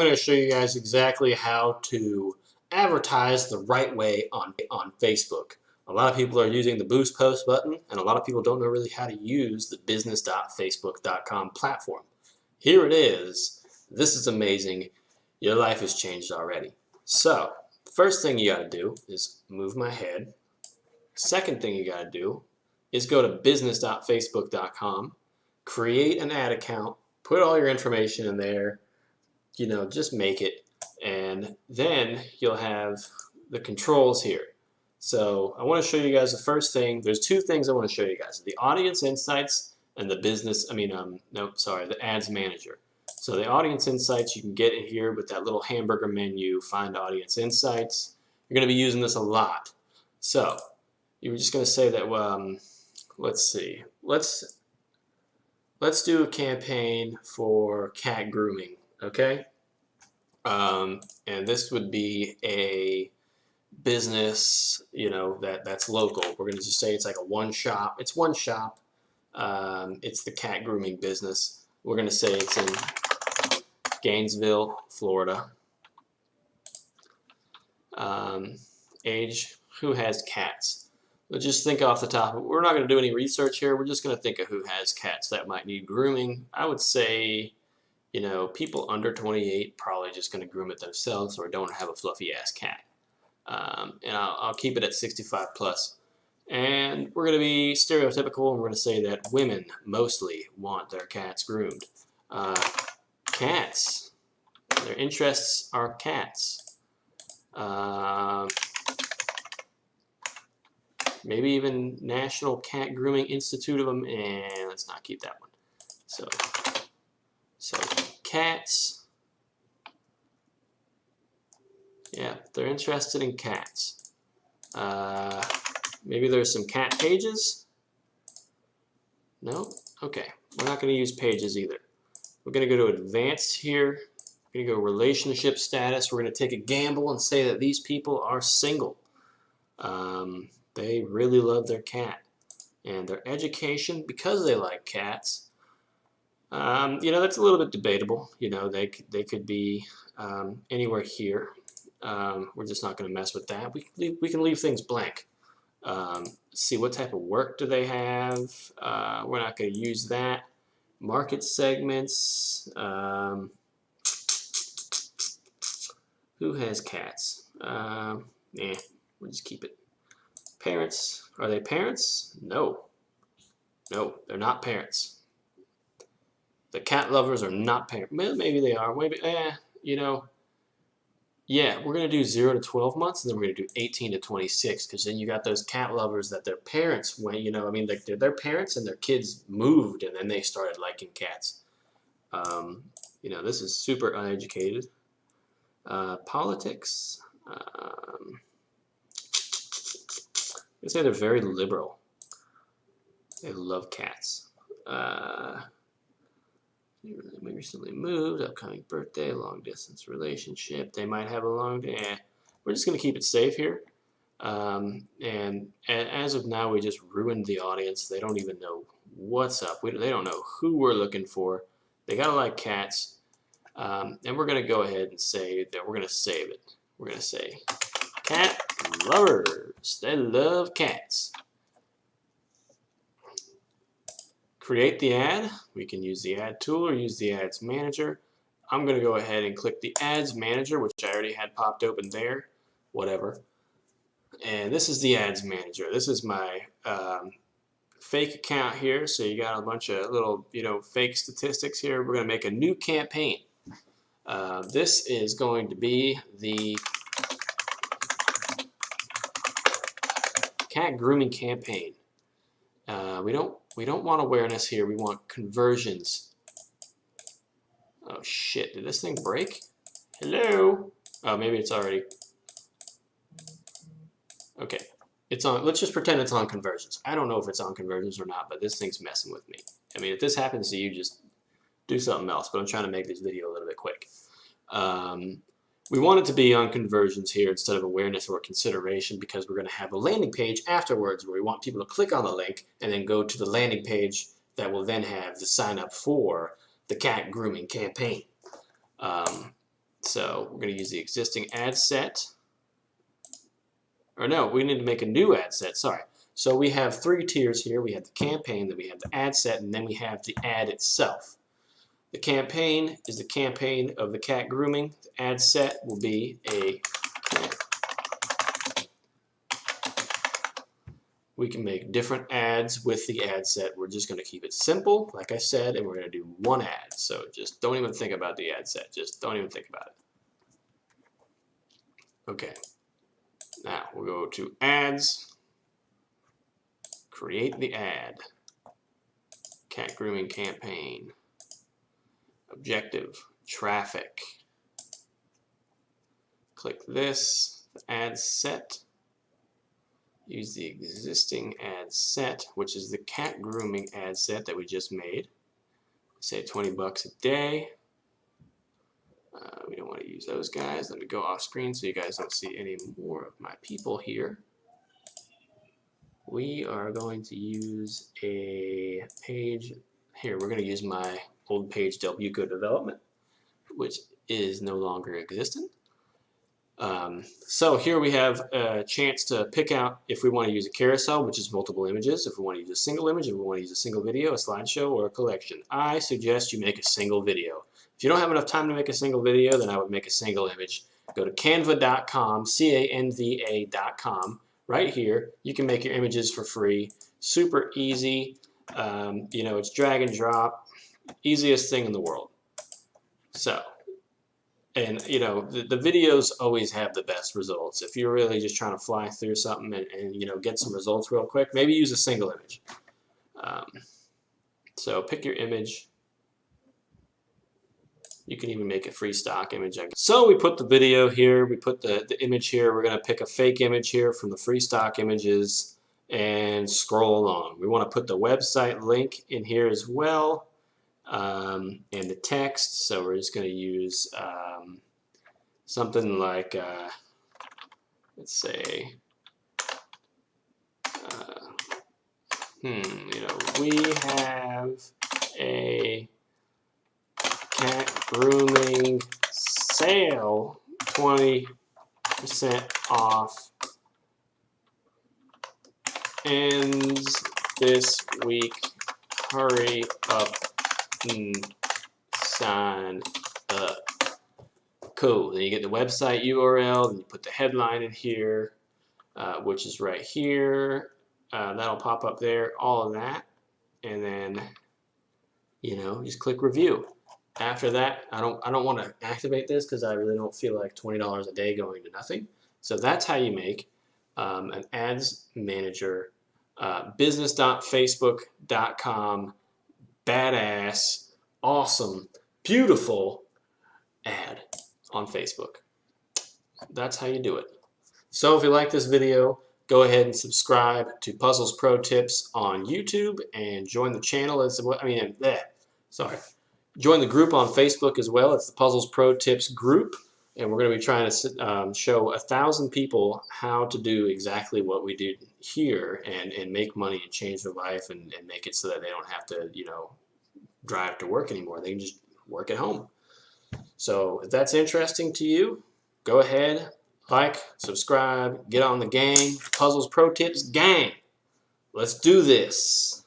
going to show you guys exactly how to advertise the right way on Facebook. A lot of people are using the Boost Post button, and a lot of people don't know really how to use the business.facebook.com platform. Here it is. This is amazing. Your life has changed already. So, first thing you got to do is move my head. Second thing you got to do is go to business.facebook.com, create an ad account, put all your information in there, just make it, and then you'll have the controls here. So I want to show you guys the first thing. There's two things I want to show you guys: the audience insights and the the ads manager. So the audience insights you can get in here with that little hamburger menu, find audience insights. You're going to be using this a lot. So you're just going to say that, let's see, let's do a campaign for cat grooming, okay? And this would be a business, that's local. We're going to just say it's like one shop. It's one shop. It's the cat grooming business. We're going to say it's in Gainesville, Florida. Age, who has cats? But just think off the top. We're not going to do any research here. We're just going to think of who has cats that might need grooming. I would say, people under 28 probably just going to groom it themselves or don't have a fluffy ass cat. And I'll keep it at 65 plus. And we're going to be stereotypical, and we're going to say that women mostly want their cats groomed. Cats, their interests are cats. Maybe even National Cat Grooming Institute of them, and let's not keep that one. So cats. Yeah, they're interested in cats. Maybe there's some cat pages. No? Okay. We're not going to use pages either. We're going to go to advanced here. We're going to go relationship status. We're going to take a gamble and say that these people are single. They really love their cat. And their education, because they like cats, that's a little bit debatable. They could be anywhere here. We're just not going to mess with that. We can leave things blank. See what type of work do they have. We're not going to use that. Market segments. Who has cats? We'll just keep it. Parents. Are they parents? No. No, they're not parents. The cat lovers are not parents. Maybe they are. Maybe, yeah, we're going to do 0 to 12 months, and then we're going to do 18 to 26, because then you got those cat lovers that their parents went, like their parents and their kids moved, and then they started liking cats. This is super uneducated. Politics. I say they're very liberal. They love cats. We recently moved, upcoming birthday, long distance relationship. They might have a long day. We're just going to keep it safe here. And as of now, we just ruined the audience. They don't even know what's up. They don't know who we're looking for. They got to like cats. And we're going to go ahead and say that we're going to save it. We're going to say cat lovers. They love cats. Create the ad. We can use the ad tool or use the ads manager. I'm going to go ahead and click the ads manager, which I already had popped open there. Whatever. And this is the ads manager. This is my fake account here. So you got a bunch of little, fake statistics here. We're going to make a new campaign. This is going to be the cat grooming campaign. We don't want awareness here. We want conversions. Oh shit! Did this thing break? Hello? Oh, maybe it's already. Okay, it's on. Let's just pretend it's on conversions. I don't know if it's on conversions or not, but this thing's messing with me. I mean, if this happens to you, just do something else. But I'm trying to make this video a little bit quick. We want it to be on conversions here instead of awareness or consideration, because we're going to have a landing page afterwards where we want people to click on the link and then go to the landing page that will then have the sign up for the cat grooming campaign. So we're going to use the existing ad set. Or no, we need to make a new ad set, sorry. So we have 3 tiers here. We have the campaign, then we have the ad set, and then we have the ad itself. The campaign is the campaign of the cat grooming. The ad set will be a cat. We can make different ads with the ad set. We're just going to keep it simple, like I said, and we're going to do one ad. So just don't even think about the ad set. Just don't even think about it. Okay. Now we'll go to ads, create the ad, cat grooming campaign, objective, traffic. Click this, the ad set, use the existing ad set, which is the cat grooming ad set that we just made. Say $20 a day. We don't want to use those guys. Let me go off screen so you guys don't see any more of my people here. We are going to use a page here. We're going to use my old page Delbuco Development, which is no longer existent. So here we have a chance to pick out if we want to use a carousel, which is multiple images, if we want to use a single image, if we want to use a single video, a slideshow, or a collection. I suggest you make a single video. If you don't have enough time to make a single video, then I would make a single image. Go to canva.com, canva.com. Right here, you can make your images for free. Super easy. You know, it's drag and drop. Easiest thing in the world. So, and you know, the videos always have the best results. If you're really just trying to fly through something and you know, get some results real quick, maybe use a single image. So pick your image. You can even make a free stock image. So we put the video here, we put the image here. We're going to pick a fake image here from the free stock images and scroll along. We want to put the website link in here as well, and the text. So we're just going to use something like, let's say, you know, we have a cat grooming sale, 20% off, ends this week. Hurry up and sign up. Cool. Then you get the website URL, then you put the headline in here, which is right here. That'll pop up there, all of that, and then, you know, just click review. After that, I don't want to activate this because I really don't feel like $20 a day going to nothing. So that's how you make an ads manager, business.facebook.com, badass, awesome, beautiful ad on Facebook. That's how you do it. So if you like this video, go ahead and subscribe to Puzzles Pro Tips on YouTube and join the channel. Join the group on Facebook as well. It's the Puzzles Pro Tips group, and we're going to be trying to show 1,000 people how to do exactly what we did here and make money and change their life and make it so that they don't have to, you know, drive to work anymore. They can just work at home. So if that's interesting to you, go ahead, like, subscribe, get on the gang, Puzzles Pro Tips gang. Let's do this.